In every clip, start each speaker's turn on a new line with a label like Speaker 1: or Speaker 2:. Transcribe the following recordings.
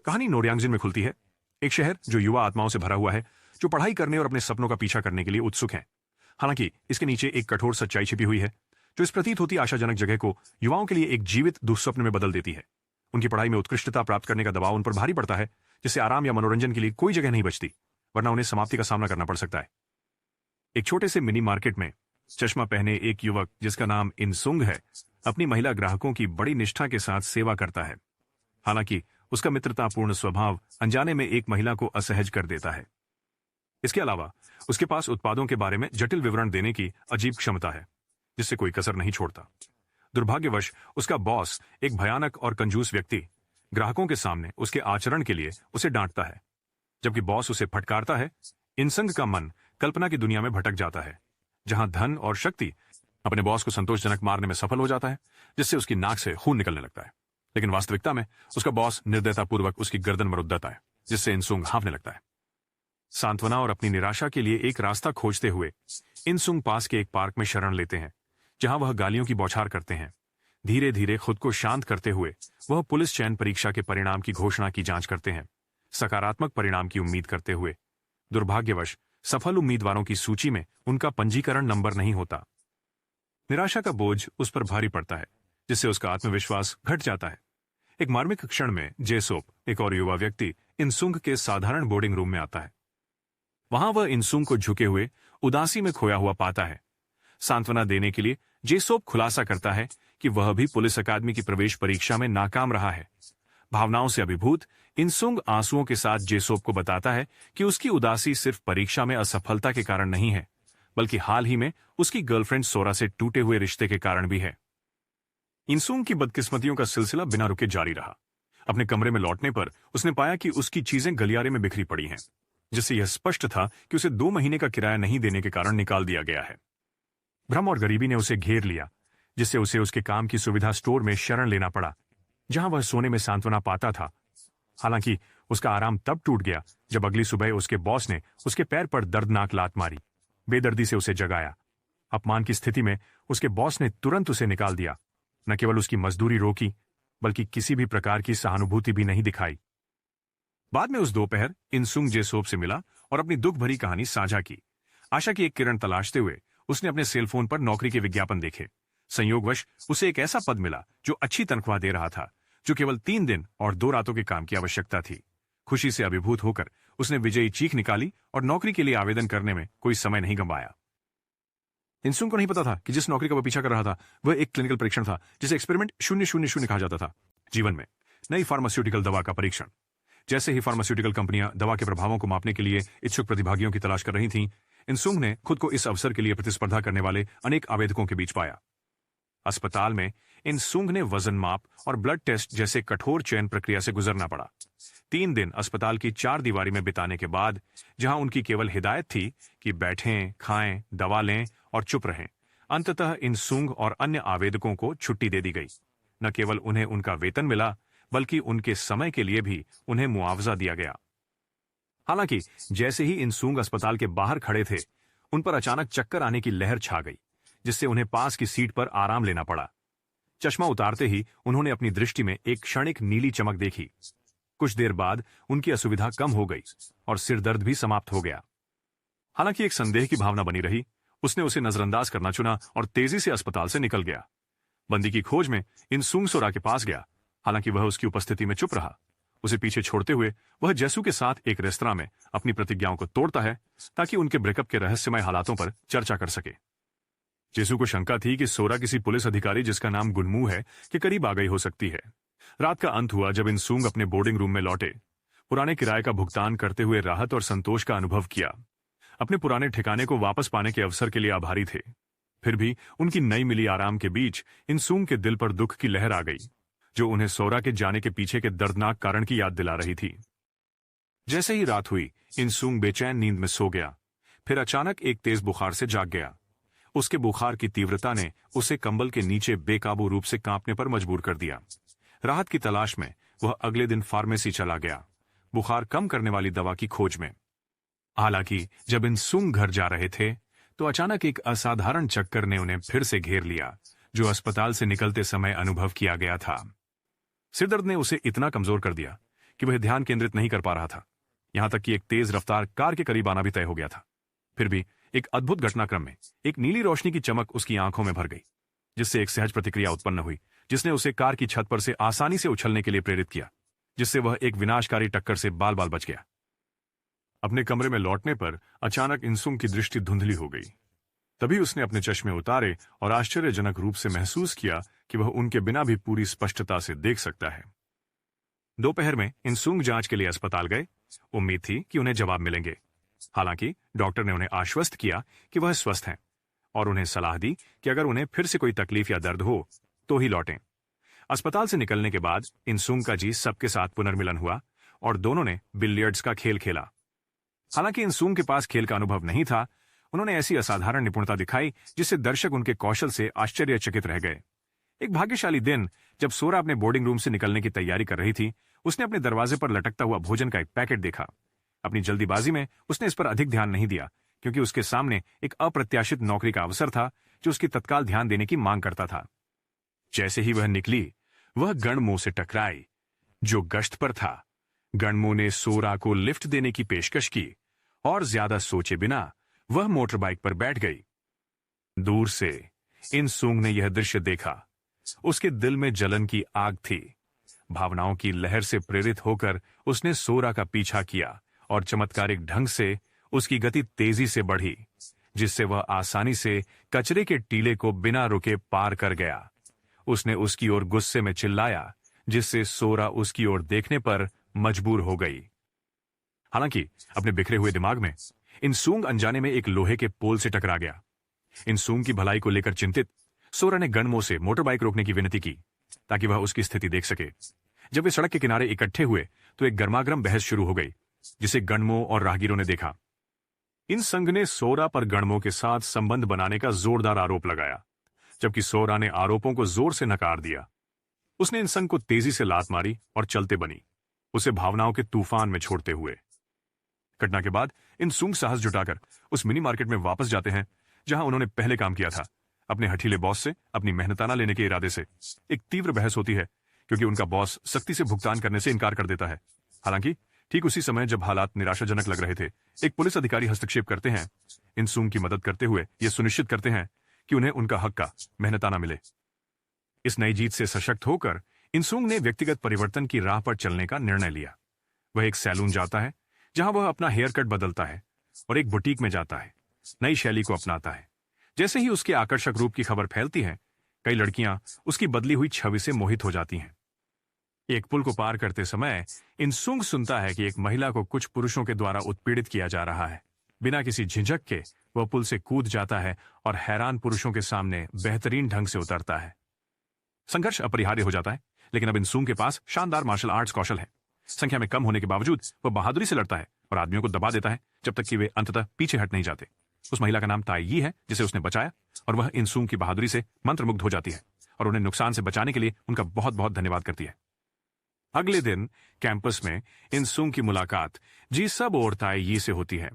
Speaker 1: कहानी नोरयांगजिन में खुलती है, एक शहर जो युवा आत्माओं से भरा हुआ है, जो पढ़ाई करने और अपने सपनों का पीछा करने के लिए उत्सुक हैं। हालांकि इसके नीचे एक कठोर सच्चाई छिपी हुई है, जो इस प्रतीत होती आशाजनक जगह को युवाओं के लिए एक जीवित दुःस्वप्न में बदल देती है। उनकी पढ़ाई में उत्कृष्टता प्राप्त करने का दबाव उन पर भारी पड़ता है, जिससे आराम या मनोरंजन के लिए कोई जगह नहीं बचती, वरना उन्हें समाप्ति का सामना करना पड़ सकता है। एक छोटे से मिनी मार्केट में चश्मा पहने एक युवक, जिसका नाम इनसुंग है, अपनी महिला ग्राहकों की बड़ी निष्ठा के साथ सेवा करता है। हालांकि उसका मित्रतापूर्ण स्वभाव अनजाने में एक महिला को असहज कर देता है। इसके अलावा उसके पास उत्पादों के बारे में जटिल विवरण देने की अजीब क्षमता है, जिससे कोई कसर नहीं छोड़ता। दुर्भाग्यवश उसका बॉस, एक भयानक और कंजूस व्यक्ति, ग्राहकों के सामने उसके आचरण के लिए उसे डांटता है। जबकि बॉस उसे फटकारता है, इनसंग का मन कल्पना की दुनिया में भटक जाता है, जहां धन और शक्ति अपने बॉस को संतोषजनक मारने में सफल हो जाता है, जिससे उसकी नाक से खून निकलने लगता है। लेकिन वास्तविकता में उसका बॉस निर्दयतापूर्वक उसकी गर्दन मरोड़ देता है, जिससे इनसुंग हाँफने लगता है। सांत्वना और अपनी निराशा के लिए एक रास्ता खोजते हुए इनसुंग पास के एक पार्क में शरण लेते हैं, जहां वह गालियों की बौछार करते हैं। धीरे धीरे खुद को शांत करते हुए वह पुलिस चयन परीक्षा के परिणाम की घोषणा की जांच करते हैं, सकारात्मक परिणाम की उम्मीद करते हुए। दुर्भाग्यवश सफल उम्मीदवारों की सूची में उनका पंजीकरण नंबर नहीं होता। निराशा का बोझ उस पर भारी पड़ता है, जिससे उसका आत्मविश्वास घट जाता है। एक मार्मिक क्षण में जेसोप, एक और युवा व्यक्ति, इनसुंग के साधारण बोर्डिंग रूम में आता है। वहां वह इनसुंग को झुके हुए उदासी में खोया हुआ पाता है। सांत्वना देने के लिए जेसोप खुलासा करता है कि वह भी पुलिस अकादमी की प्रवेश परीक्षा में नाकाम रहा है। भावनाओं से अभिभूत इनसुंग आंसुओं के साथ जेसोप को बताता है कि उसकी उदासी सिर्फ परीक्षा में असफलता के कारण नहीं है, बल्कि हाल ही में उसकी गर्लफ्रेंड सोरा से टूटे हुए रिश्ते के कारण भी है। इनसुंग की बदकिस्मतियों का सिलसिला बिना रुके जारी रहा। अपने कमरे में लौटने पर उसने पाया कि उसकी चीजें गलियारे में बिखरी पड़ी हैं, जिससे यह स्पष्ट था कि उसे 2 महीने का किराया नहीं देने के कारण निकाल दिया गया है। भ्रम और गरीबी ने उसे घेर लिया, जिससे उसे उसके काम की सुविधा स्टोर में शरण लेना पड़ा, जहां वह सोने में सांत्वना पाता था। हालांकि उसका आराम तब टूट गया जब अगली सुबह उसके बॉस ने उसके पैर पर दर्दनाक लात मारी, बेदर्दी से उसे जगाया। अपमान की स्थिति में उसके बॉस ने तुरंत उसे निकाल दिया। न केवल उसकी मजदूरी रोकी, बल्कि किसी भी प्रकार की सहानुभूति भी नहीं दिखाई। बाद में उस दोपहर इनसुंग जेसोप से मिला और अपनी दुख भरी कहानी साझा की। आशा की एक किरण तलाशते हुए उसने अपने सेलफोन पर नौकरी के विज्ञापन देखे। संयोगवश उसे एक ऐसा पद मिला जो अच्छी तनख्वाह दे रहा था, जो केवल 3 दिन और 2 रातों के काम की आवश्यकता थी। खुशी से अभिभूत होकर उसने विजयी चीख निकाली और नौकरी के लिए आवेदन करने में कोई समय नहीं गंवाया। इनसुंग को नहीं पता था कि जिस नौकरी का वह पीछा कर रहा था वह एक क्लिनिकल परीक्षण था, जिसे एक्सपेरिमेंट 000 कहा जाता था। जीवन में नई फार्मास्यूटिकल दवा का परीक्षण। जैसे ही फार्मास्यूटिकल कंपनियां दवा के प्रभावों को मापने के लिए इच्छुक प्रतिभागियों की तलाश कर रही थीं, इनसुंग ने खुद को इस अवसर के लिए प्रतिस्पर्धा करने वाले अनेक आवेदकों के बीच पाया। अस्पताल में इनसुंग ने वजन माप और ब्लड टेस्ट जैसे कठोर चयन प्रक्रिया से गुजरना पड़ा। 3 दिन अस्पताल की 4 दीवारी में बिताने के बाद, जहां उनकी केवल हिदायत थी कि बैठें, खाएं, दवा लें और चुप रहें, अंततः इनसुंग और अन्य आवेदकों को छुट्टी दे दी गई। न केवल उन्हें उनका वेतन मिला, बल्कि उनके समय के लिए भी उन्हें मुआवजा दिया गया। हालांकि जैसे ही इनसुंग अस्पताल के बाहर खड़े थे, उन पर अचानक चक्कर आने की लहर छा गई, जिससे उन्हें पास की सीट पर आराम लेना पड़ा। चश्मा उतारते ही उन्होंने अपनी दृष्टि में एक क्षणिक नीली चमक देखी। कुछ देर बाद उनकी असुविधा कम हो गई और सिरदर्द भी समाप्त हो गया। हालांकि एक संदेह की भावना बनी रही। उसने उसे नजरअंदाज करना चुना और तेजी से अस्पताल से निकल गया। बंदी की खोज में इनसुंग सोरा के पास गया। हालांकि वह उसकी उपस्थिति में चुप रहा। उसे पीछे छोड़ते हुए वह जेसू के साथ एक रेस्तरां में अपनी प्रतिज्ञाओं को तोड़ता है, ताकि उनके ब्रेकअप के रहस्यमय हालातों पर चर्चा कर सके। जेसू को शंका थी कि सोरा किसी पुलिस अधिकारी, जिसका नाम गुनमू है, के करीब आ गई हो सकती है। रात का अंत हुआ जब इनसुंग अपने बोर्डिंग रूम में लौटे। पुराने किराए का भुगतान करते हुए राहत और संतोष का अनुभव किया। अपने पुराने ठिकाने को वापस पाने के अवसर के लिए आभारी थे। फिर भी उनकी नई मिली आराम के बीच इनसुंग के दिल पर दुख की लहर आ गई, जो उन्हें सोरा के जाने के पीछे के दर्दनाक कारण की याद दिला रही थी। जैसे ही रात हुई, इनसुंग बेचैन नींद में सो गया। फिर अचानक एक तेज बुखार से जाग गया। उसके बुखार की तीव्रता ने उसे कंबल के नीचे बेकाबू रूप से कांपने पर मजबूर कर दिया। राहत की तलाश में वह अगले दिन फार्मेसी चला गया, बुखार कम करने वाली दवा की खोज में। हालांकि जब इनसुंग घर जा रहे थे, तो अचानक एक असाधारण चक्कर ने उन्हें फिर से घेर लिया, जो अस्पताल से निकलते समय अनुभव किया गया था। सिरदर्द ने उसे इतना कमजोर कर दिया कि वह ध्यान केंद्रित नहीं कर पा रहा था। यहां तक कि एक तेज रफ्तार कार के करीब आना भी तय हो गया था। फिर भी एक अद्भुत घटनाक्रम में एक नीली रोशनी की चमक उसकी आंखों में भर गई, जिससे एक सहज प्रतिक्रिया उत्पन्न हुई, जिसने उसे कार की छत पर से आसानी से उछलने के लिए प्रेरित किया, जिससे वह एक विनाशकारी टक्कर से बाल बाल बच गया। अपने कमरे में लौटने पर अचानक इंसुंग की दृष्टि धुंधली हो गई। तभी उसने अपने चश्मे उतारे और आश्चर्यजनक रूप से महसूस किया कि वह उनके बिना भी पूरी स्पष्टता से देख सकता है। दोपहर में इंसुंग जांच के लिए अस्पताल गए। उम्मीद थी कि उन्हें जवाब मिलेंगे। हालांकि डॉक्टर ने उन्हें आश्वस्त किया कि वह स्वस्थ हैं और उन्हें सलाह दी कि अगर उन्हें फिर से कोई तकलीफ या दर्द हो तो ही लौटें। अस्पताल से निकलने के बाद इंसुंग का जी सबके साथ पुनर्मिलन हुआ और दोनों ने बिलियर्ड्स का खेल खेला। हालांकि इंसुंग के पास खेल का अनुभव नहीं था, उन्होंने ऐसी असाधारण निपुणता दिखाई जिससे दर्शक उनके कौशल से आश्चर्यचकित रह गए। एक भाग्यशाली दिन, जब सोरा अपने बोर्डिंग रूम से निकलने की तैयारी कर रही थी, उसने अपने दरवाजे पर लटकता हुआ भोजन का एक पैकेट देखा। अपनी जल्दीबाजी में उसने इस पर अधिक ध्यान नहीं दिया, क्योंकि उसके सामने एक अप्रत्याशित नौकरी का अवसर था जो उसकी तत्काल ध्यान देने की मांग करता था। जैसे ही वह निकली, वह गणमो से टकराई, जो गश्त पर था। गणमो ने सोरा को लिफ्ट देने की पेशकश की और ज्यादा सोचे बिना वह मोटर बाइक पर बैठ गई। दूर से इंसुंग ने यह दृश्य देखा। उसके दिल में जलन की आग थी। भावनाओं की लहर से प्रेरित होकर उसने सोरा का पीछा किया और चमत्कारिक ढंग से उसकी गति तेजी से बढ़ी, जिससे वह आसानी से कचरे के टीले को बिना रुके पार कर गया। उसने उसकी ओर गुस्से में चिल्लाया, जिससे सोरा उसकी ओर देखने पर मजबूर हो गई। हालांकि अपने बिखरे हुए दिमाग में इंसुंग अनजाने में एक लोहे के पोल से टकरा गया। इंसुंग की भलाई को लेकर चिंतित सोरा ने गणमो से मोटर बाइक रोकने की विनती की, ताकि वह उसकी स्थिति देख सके। जब वे सड़क के किनारे इकट्ठे हुए तो एक गर्मागर्म बहस शुरू हो गई, जिसे गणमो और राहगीरों ने देखा। इंसुंग ने सोरा पर गणमो के साथ संबंध बनाने का जोरदार आरोप लगाया, जबकि सोरा ने आरोपों को जोर से नकार दिया। उसने इंसुंग को तेजी से लात मारी और चलते बनी, उसे भावनाओं के तूफान में छोड़ते हुए। घटना के बाद इंसुंग साहस जुटाकर उस मिनी मार्केट में वापस जाते हैं जहां उन्होंने पहले काम किया था। अपने हठीले बॉस से अपनी मेहनताना लेने के इरादे से एक तीव्र बहस होती है, क्योंकि उनका बॉस सख्ती से भुगतान करने से इनकार कर देता है। हालांकि ठीक उसी समय जब हालात निराशाजनक लग रहे थे, एक पुलिस अधिकारी हस्तक्षेप करते हैं। इंसुंग की मदद करते हुए यह सुनिश्चित करते हैं कि उन्हें उनका हक का मेहनताना मिले। इस नई जीत से सशक्त होकर इंसुंग ने व्यक्तिगत परिवर्तन की राह पर चलने का निर्णय लिया। वह एक सैलून जाता है, जहां वह अपना हेयर कट बदलता है, और एक बुटीक में जाता है, नई शैली को अपनाता है। जैसे ही उसके आकर्षक रूप की खबर फैलती है, कई लड़कियां उसकी बदली हुई छवि से मोहित हो जाती हैं। एक पुल को पार करते समय इंसुंग सुनता है कि एक महिला को कुछ पुरुषों के द्वारा उत्पीड़ित किया जा रहा है। बिना किसी झिझक के वह पुल से कूद जाता है और हैरान पुरुषों के सामने बेहतरीन ढंग से उतरता है। संघर्ष अपरिहार्य हो जाता है, लेकिन अब इंसुंग के पास शानदार मार्शल आर्ट्स कौशल है। संख्या में कम होने के बावजूद वह बहादुरी से लड़ता है और आदमियों को दबा देता है, जब तक कि वे अंततः पीछे हट नहीं जाते। उस महिला का नाम ताई यी है, जिसे उसने बचाया, और वह इंसुंग की बहादुरी से मंत्रमुग्ध हो जाती है और उन्हें नुकसान से बचाने के लिए उनका बहुत बहुत धन्यवाद करती है। अगले दिन कैंपस में इंसुंग की मुलाकात जी सब और ताई यी से होती है।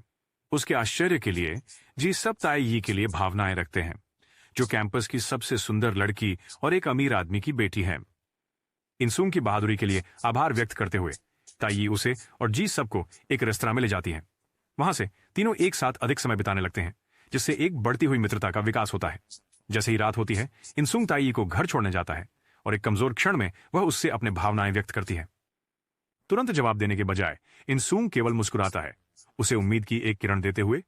Speaker 1: उसके आश्चर्य के लिए जी सब ताई यी के लिए भावनाएं रखते हैं, जो कैंपस की सबसे सुंदर लड़की और एक अमीर आदमी की बेटी है। इंसुंग की बहादुरी के लिए आभार व्यक्त करते हुए ताई यी उसे और जी सब को एक रेस्तरां में ले जाती है। वहां से तीनों एक साथ अधिक समय बिताने लगते हैं, जिससे एक बढ़ती हुई मित्रता का विकास होता है। जैसे ही रात होती है, इंसुंग ताई यी को घर छोड़ने जाता है और एक कमजोर क्षण में वह उससे अपने भावनाएं व्यक्त करती है। तुरंत जवाब देने के बजाय इंसुंग केवल मुस्कुराता है, उसे उम्मीद की एक किरण देते हुए।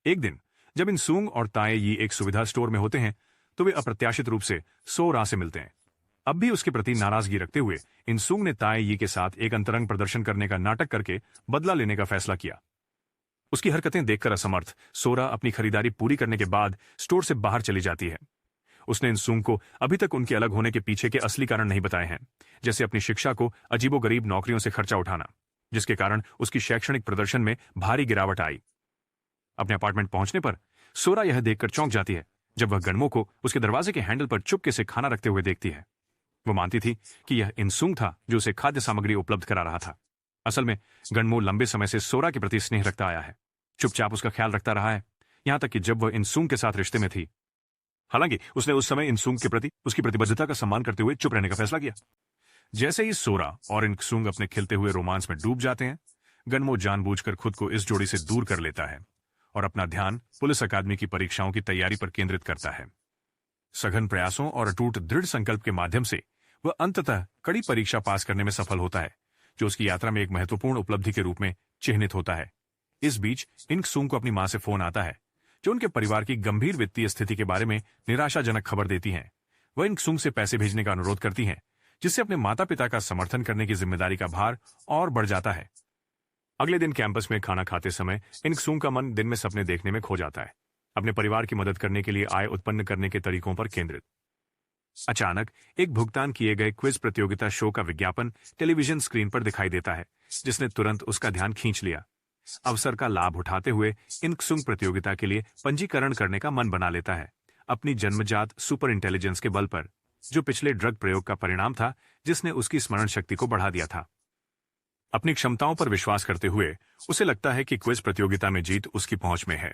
Speaker 1: एक दिन जब इंसुंग और ताई यी एक सुविधा स्टोर में होते हैं, तो वे अप्रत्याशित रूप से सोरा से मिलते हैं। अब भी उसके प्रति नाराजगी रखते हुए इंसुंग ने ताई यी के साथ एक अंतरंग प्रदर्शन करने का नाटक करके बदला लेने का फैसला किया। उसकी हरकतें देखकर असमर्थ सोरा अपनी खरीदारी पूरी करने के बाद स्टोर से बाहर चली जाती है। उसने इंसुंग को अभी तक उनके अलग होने के पीछे के असली कारण नहीं बताए हैं, जैसे अपनी शिक्षा को अजीबोगरीब नौकरियों से खर्चा उठाना, जिसके कारण उसकी शैक्षणिक प्रदर्शन में भारी गिरावट आई। अपने अपार्टमेंट पहुंचने पर सोरा यह देखकर चौंक जाती है जब वह गणमो को उसके दरवाजे के हैंडल पर चुपके से खाना रखते हुए देखती है। वो मानती थी कि यह इंसुंग था जो उसे खाद्य सामग्री उपलब्ध करा रहा था। असल में गणमो लंबे समय से सोरा के प्रति स्नेह रखता आया है, चुपचाप उसका ख्याल रखता रहा है, यहां तक कि जब वह इंसुंग के साथ रिश्ते में थी। हालांकि उसने उस समय इंसुंग के प्रति उसकी प्रतिबद्धता का सम्मान करते हुए चुप रहने का फैसला किया। जैसे ही सोरा और इनक्सुंग अपने खिलते हुए रोमांस में डूब जाते हैं, गनमो जानबूझकर खुद को इस जोड़ी से दूर कर लेता है और अपना ध्यान पुलिस अकादमी की परीक्षाओं की तैयारी पर केंद्रित करता है। सघन प्रयासों और अटूट दृढ़ संकल्प के माध्यम से वह अंततः कड़ी परीक्षा पास करने में सफल होता है, जो उसकी यात्रा में एक महत्वपूर्ण उपलब्धि के रूप में चिन्हित होता है। इस बीच इनक्सुंग को अपनी मां से फोन आता है, जो उनके परिवार की गंभीर वित्तीय स्थिति के बारे में निराशाजनक खबर देती हैं। वह इनक्सुंग से पैसे भेजने का अनुरोध करती हैं, जिससे अपने माता पिता का समर्थन करने की जिम्मेदारी का भार और बढ़ जाता है। अगले दिन कैंपस में खाना खाते समय इनक्सुंग का मन दिन में सपने देखने में खो जाता है, अपने परिवार की मदद करने के लिए आय उत्पन्न करने के तरीकों पर केंद्रित। अचानक एक भुगतान किए गए क्विज प्रतियोगिता शो का विज्ञापन टेलीविजन स्क्रीन पर दिखाई देता है, जिसने तुरंत उसका ध्यान खींच लिया। अवसर का लाभ उठाते हुए इनक्सुंग प्रतियोगिता के लिए पंजीकरण करने का मन बना लेता है, अपनी जन्मजात सुपर इंटेलिजेंस के बल पर, जो पिछले ड्रग प्रयोग का परिणाम था जिसने उसकी स्मरण शक्ति को बढ़ा दिया था। अपनी क्षमताओं पर विश्वास करते हुए उसे लगता है कि क्विज प्रतियोगिता में जीत उसकी पहुंच में है।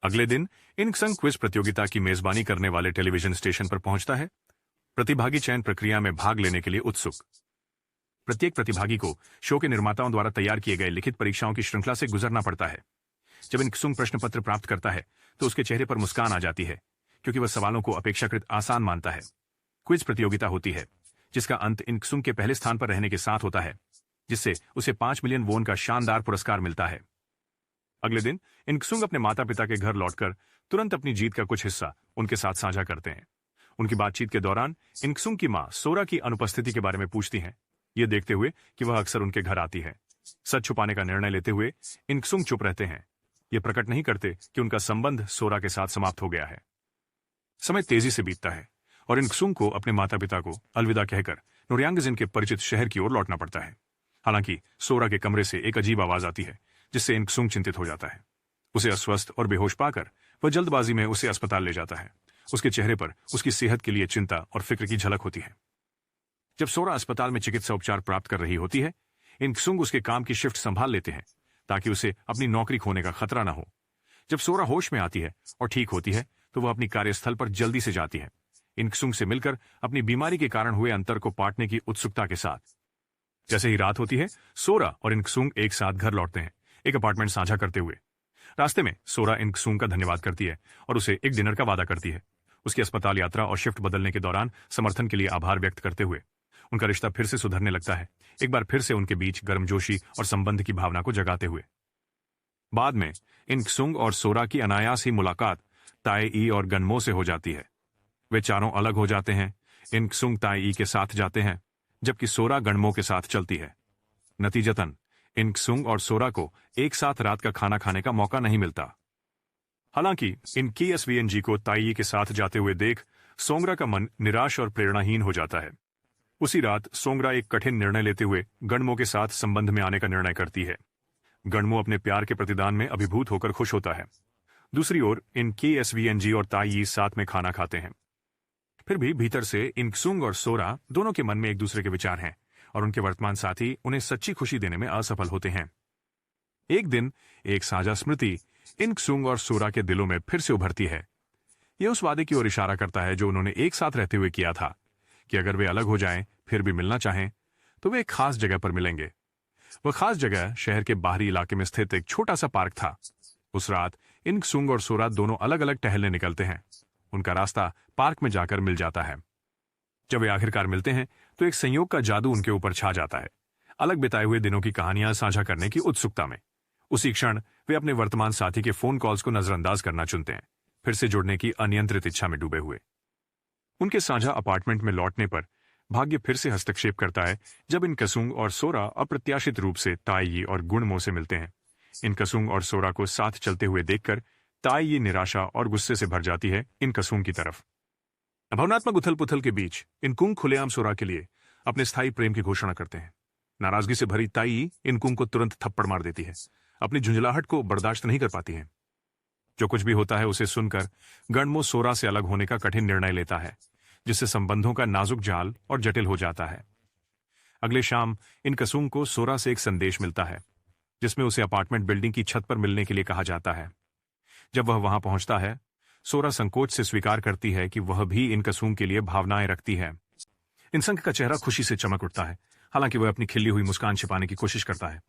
Speaker 1: अगले दिन इनक्सुंग क्विज प्रतियोगिता की मेजबानी करने वाले टेलीविजन स्टेशन पर पहुंचता है, प्रतिभागी चयन प्रक्रिया में भाग लेने के लिए उत्सुक। प्रत्येक प्रतिभागी को शो के निर्माताओं द्वारा तैयार किए गए लिखित परीक्षाओं की श्रृंखला से गुजरना पड़ता है। जब इनक्सुंग प्रश्न पत्र प्राप्त करता है तो उसके चेहरे पर मुस्कान आ जाती है, क्योंकि वह सवालों को अपेक्षाकृत आसान मानता है। क्विज प्रतियोगिता होती है, जिसका अंत इनक्सुंग के पहले स्थान पर रहने के साथ होता है, जिससे उसे 5 मिलियन वोन का शानदार पुरस्कार मिलता है। अगले दिन इनक्सुंग अपने माता पिता के घर लौटकर तुरंत अपनी जीत का कुछ हिस्सा उनके साथ साझा करते हैं। उनकी बातचीत के दौरान इनक्सुंग की मां सोरा की अनुपस्थिति के बारे में पूछती हैं, ये देखते हुए कि वह अक्सर उनके घर आती है। सच छुपाने का निर्णय लेते हुए इनक्सुंग चुप रहते हैं, ये प्रकट नहीं करते कि उनका संबंध सोरा के साथ समाप्त हो गया है। समय तेजी से बीतता है और इनक्सुंग को अपने माता पिता को अलविदा कहकर नोरयांगजिन के परिचित शहर की ओर लौटना पड़ता है। हालांकि सोरा के कमरे से एक अजीब आवाज आती है, जिससे इनक्सुंग चिंतित हो जाता है। उसे अस्वस्थ और बेहोश पाकर वह जल्दबाजी में उसे अस्पताल ले जाता है। उसके चेहरे पर उसकी सेहत के लिए चिंता और फिक्र की झलक होती है। जब सोरा अस्पताल में चिकित्सा उपचार प्राप्त कर रही होती है, इनक्सुंग उसके काम की शिफ्ट संभाल लेते हैं, ताकि उसे अपनी नौकरी खोने का खतरा न हो। जब सोरा होश में आती है और ठीक होती है, तो वह अपनी कार्यस्थल पर जल्दी से जाती है, इनक्सुंग से मिलकर अपनी बीमारी के कारण हुए अंतर को पाटने की उत्सुकता के साथ। जैसे ही रात होती है, सोरा और इनक्सुंग एक साथ घर लौटते हैं, एक अपार्टमेंट साझा करते हुए। रास्ते में सोरा इनक्सुंग का धन्यवाद करती है और उसे एक डिनर का वादा करती है। उसकी अस्पताल यात्रा और शिफ्ट बदलने के दौरान समर्थन के लिए आभार व्यक्त करते हुए उनका रिश्ता फिर से सुधरने लगता है, एक बार फिर से उनके बीच गर्मजोशी और संबंध की भावना को जगाते हुए। बाद में इनक्सुंग और सोरा की अनायास ही मुलाकात ताई और गनमो से हो जाती है। वे चारों अलग हो जाते हैं। इनक्सुंग ताई के साथ जाते हैं, जबकि सोरा गनमो के साथ चलती है। नतीजतन इनक्सुंग और सोरा को एक साथ रात का खाना खाने का मौका नहीं मिलता। हालांकि इनकीएसवीएनजी को ताई के साथ जाते हुए देख सोंगरा का मन निराश और प्रेरणाहीन हो जाता है। उसी रात सोंगरा एक कठिन निर्णय लेते हुए गनमो के साथ संबंध में आने का निर्णय करती है। गनमो अपने प्यार के प्रतिदान में अभिभूत होकर खुश होता है। दूसरी ओर इनकीएसवीएनजी और ताई साथ में खाना खाते हैं। फिर भी भीतर से इनक्सुंग और सोरा दोनों के मन में एक दूसरे के विचार हैं और उनके वर्तमान साथी उन्हें सच्ची खुशी देने में असफल होते हैं। एक दिन एक साझा स्मृति इनक्सुंग और सोरा के दिलों में फिर से उभरती है। यह उस वादे की ओर इशारा करता है जो उन्होंने एक साथ रहते हुए किया था, कि अगर वे अलग हो जाएं फिर भी मिलना चाहें तो वे एक खास जगह पर मिलेंगे। वह खास जगह शहर के बाहरी इलाके में स्थित एक छोटा सा पार्क था। उस रात इनक्सुंग और सोरा दोनों अलग अलग टहलने निकलते हैं। उनका रास्ता पार्क में जाकर मिल जाता है। जब वे आखिरकार मिलते हैं तो एक संयोग का जादू उनके ऊपर छा जाता है। अलग बिताए हुए दिनों की कहानियां साझा करने की उत्सुकता में उसी क्षण वे अपने वर्तमान साथी के फोन कॉल्स को नजरअंदाज करना चुनते हैं, फिर से जुड़ने की अनियंत्रित इच्छा में डूबे हुए। उनके साझा अपार्टमेंट में लौटने पर भाग्य फिर से हस्तक्षेप करता है, जब इनक्सुंग और सोरा अप्रत्याशित रूप से ताई और गुणमो से मिलते हैं। इनक्सुंग और सोरा को साथ चलते हुए देखकर ताई निराशा और गुस्से से भर जाती है इनक्सुंग की तरफ। भावनात्मक उथल पुथल के बीच इनकुंग खुलेआम सोरा के लिए अपने स्थायी प्रेम की घोषणा करते हैं। नाराजगी से भरी ताई इनकुंग को तुरंत थप्पड़ मार देती है। अपनी झुंझलाहट को बर्दाश्त नहीं कर पाती है। जो कुछ भी होता है उसे सुनकर गनमो सोरा से अलग होने का कठिन निर्णय लेता है, जिससे संबंधों का नाजुक जाल और जटिल हो जाता है। अगले शाम इनक्सुंग को सोरा से एक संदेश मिलता है, जिसमें उसे अपार्टमेंट बिल्डिंग की छत पर मिलने के लिए कहा जाता है। जब वह वहां पहुंचता है, सोरा संकोच से स्वीकार करती है कि वह भी इनक्सुंग के लिए भावनाएं रखती है। इंसुंग का चेहरा खुशी से चमक उठता है, हालांकि वह अपनी खिली हुई मुस्कान छिपाने की कोशिश करता है।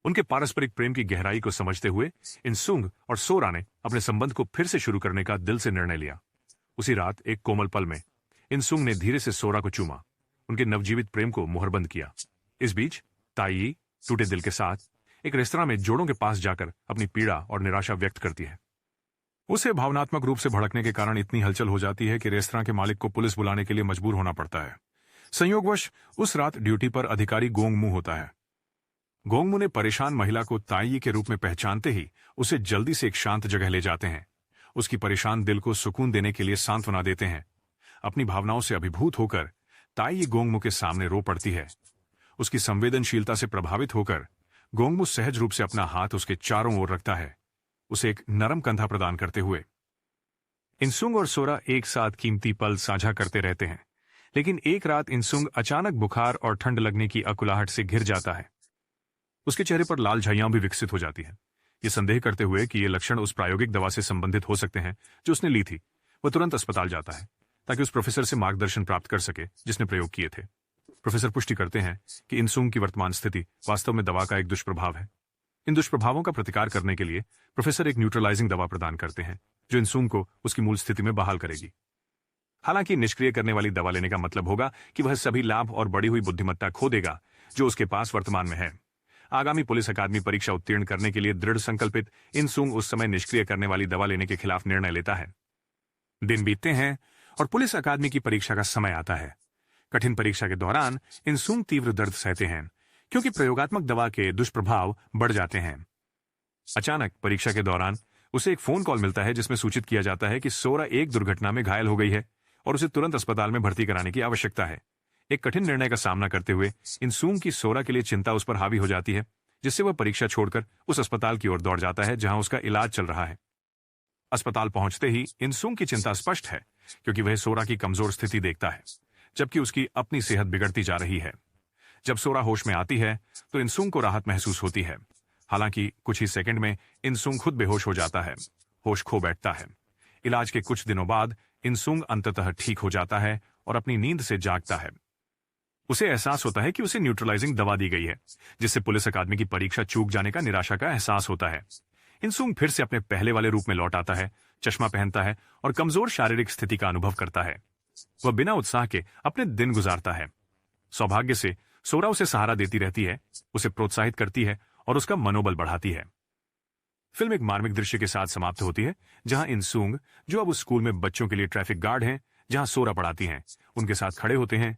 Speaker 1: उनके पारस्परिक प्रेम की गहराई को समझते हुए इंसुंग और सोरा ने अपने संबंध को फिर से शुरू करने का दिल से निर्णय लिया। उसी रात एक कोमल पल में इंसुंग ने धीरे से सोरा को चूमा, उनके नवजीवित प्रेम को मुहरबंद किया। इस बीच ताई टूटे दिल के साथ एक रेस्तरां में जोड़ों के पास जाकर अपनी पीड़ा और निराशा व्यक्त करती है। उसे भावनात्मक रूप से भड़कने के कारण इतनी हलचल हो जाती है कि रेस्तरां के मालिक को पुलिस बुलाने के लिए मजबूर होना पड़ता है। संयोगवश उस रात ड्यूटी पर अधिकारी गोंगमू होता है। गोंगमू ने परेशान महिला को ताई के रूप में पहचानते ही उसे जल्दी से एक शांत जगह ले जाते हैं। उसकी परेशान दिल को सुकून देने के लिए सांत्वना देते हैं। अपनी भावनाओं से अभिभूत होकर ताई गोंगमू के सामने रो पड़ती है। उसकी संवेदनशीलता से प्रभावित होकर गोंगमू सहज रूप से अपना हाथ उसके चारों ओर रखता है, उसे एक नरम कंधा प्रदान करते हुए। इंसुंग और सोरा एक साथ कीमती पल साझा करते रहते हैं, लेकिन एक रात इंसुंग अचानक बुखार और ठंड लगने की अकुलाहट से घिर जाता है। उसके चेहरे पर लाल झाइयां भी विकसित हो जाती हैं। ये संदेह करते हुए कि ये लक्षण उस प्रायोगिक दवा से संबंधित हो सकते हैं जो उसने ली थी, वह तुरंत अस्पताल जाता है ताकि उस प्रोफेसर से मार्गदर्शन प्राप्त कर सके जिसने प्रयोग किए थे। प्रोफेसर पुष्टि करते हैं कि इंसुंग की वर्तमान स्थिति वास्तव में दवा का एक दुष्प्रभाव है। इन दुष्प्रभावों का प्रतिकार करने के लिए प्रोफेसर एक न्यूट्रलाइजिंग दवा प्रदान करते हैं जो इंसुंग को उसकी मूल स्थिति में बहाल करेगी। हालांकि निष्क्रिय करने वाली दवा लेने का मतलब होगा कि वह सभी लाभ और बढ़ी हुई बुद्धिमत्ता खो देगा जो उसके पास वर्तमान में है। आगामी पुलिस अकादमी परीक्षा उत्तीर्ण करने के लिए दृढ़ संकल्पित इंसुंग उस समय निष्क्रिय करने वाली दवा लेने के खिलाफ निर्णय लेता है। दिन बीतते हैं और पुलिस अकादमी की परीक्षा का समय आता है। कठिन परीक्षा के दौरान इंसुंग तीव्र दर्द सहते हैं क्योंकि प्रयोगात्मक दवा के दुष्प्रभाव बढ़ जाते हैं। अचानक परीक्षा के दौरान उसे एक फोन कॉल मिलता है जिसमें सूचित किया जाता है कि सोरा एक दुर्घटना में घायल हो गई है और उसे तुरंत अस्पताल में भर्ती कराने की आवश्यकता है। एक कठिन निर्णय का सामना करते हुए इंसुंग की सोरा के लिए चिंता उस पर हावी हो जाती है, जिससे वह परीक्षा छोड़कर उस अस्पताल की ओर दौड़ जाता है जहां उसका इलाज चल रहा है। अस्पताल पहुंचते ही इंसुंग की चिंता स्पष्ट है क्योंकि वह सोरा की कमजोर स्थिति देखता है, जबकि उसकी अपनी सेहत बिगड़ती जा रही है। जब सोरा होश में आती है तो इंसुंग को राहत महसूस होती है। हालांकि कुछ ही सेकंड में इंसुंग खुद बेहोश हो जाता है, होश खो बैठता है। इलाज के कुछ दिनों बाद इंसुंग अंततः ठीक हो जाता है और अपनी नींद से जागता है। उसे एहसास होता है कि उसे न्यूट्रलाइजिंग दवा दी गई है, जिससे पुलिस अकादमी की परीक्षा चूक जाने का निराशा का एहसास होता है। इंसुंग फिर से अपने पहले वाले रूप में लौट आता है, चश्मा पहनता है और कमजोर शारीरिक स्थिति का अनुभव करता है। वह बिना उत्साह के अपने दिन गुजारता है। सौभाग्य से सोरा उसे सहारा देती रहती है, उसे प्रोत्साहित करती है और उसका मनोबल बढ़ाती है। फिल्म एक मार्मिक दृश्य के साथ समाप्त होती है, जहां इंसुंग, जो अब उस स्कूल में बच्चों के लिए ट्रैफिक गार्ड हैं, जहां सोरा पढ़ाती हैं, उनके साथ खड़े होते हैं।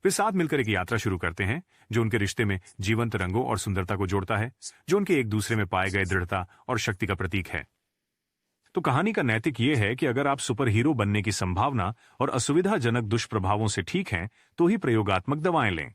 Speaker 1: वे साथ मिलकर एक यात्रा शुरू करते हैं जो उनके रिश्ते में जीवंत रंगों और सुंदरता को जोड़ता है, जो उनके एक दूसरे में पाए गए दृढ़ता और शक्ति का प्रतीक है। तो कहानी का नैतिक यह है कि अगर आप सुपर हीरो बनने की संभावना और असुविधाजनक दुष्प्रभावों से ठीक हैं, तो ही प्रयोगात्मक दवाएं लें।